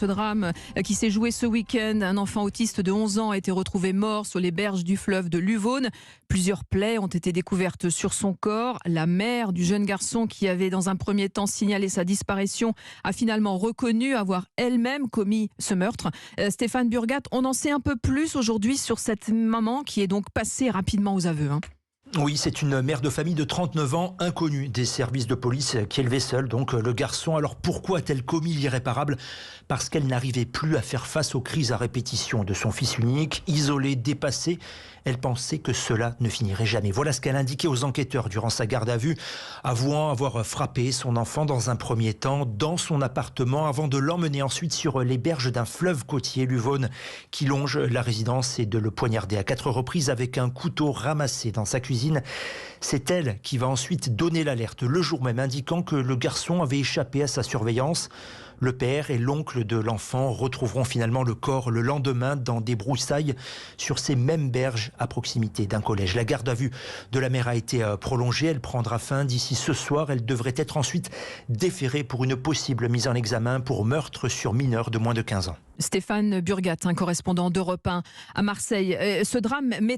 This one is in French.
Ce drame qui s'est joué ce week-end, un enfant autiste de 11 ans a été retrouvé mort sur les berges du fleuve de l'Uvonne. Plusieurs plaies ont été découvertes sur son corps. La mère du jeune garçon qui avait dans un premier temps signalé sa disparition a finalement reconnu avoir elle-même commis ce meurtre. Stéphane Burgat, on en sait un peu plus aujourd'hui sur cette maman qui est donc passée rapidement aux aveux. Oui, c'est une mère de famille de 39 ans, inconnue des services de police, qui élevait seule donc le garçon. Alors pourquoi a-t-elle commis l'irréparable ? Parce qu'elle n'arrivait plus à faire face aux crises à répétition de son fils unique, isolé, dépassé. Elle pensait que cela ne finirait jamais. Voilà ce qu'elle indiquait aux enquêteurs durant sa garde à vue, avouant avoir frappé son enfant dans un premier temps dans son appartement avant de l'emmener ensuite sur les berges d'un fleuve côtier, l'Uvonne, qui longe la résidence, et de le poignarder à 4 reprises avec un couteau ramassé dans sa cuisine. C'est elle qui va ensuite donner l'alerte le jour même, indiquant que le garçon avait échappé à sa surveillance. Le père et l'oncle de l'enfant retrouveront finalement le corps le lendemain dans des broussailles sur ces mêmes berges à proximité d'un collège. La garde à vue de la mère a été prolongée. Elle prendra fin d'ici ce soir. Elle devrait être ensuite déférée pour une possible mise en examen pour meurtre sur mineur de moins de 15 ans. Stéphane Burgat, un correspondant d'Europe 1 à Marseille. Ce drame met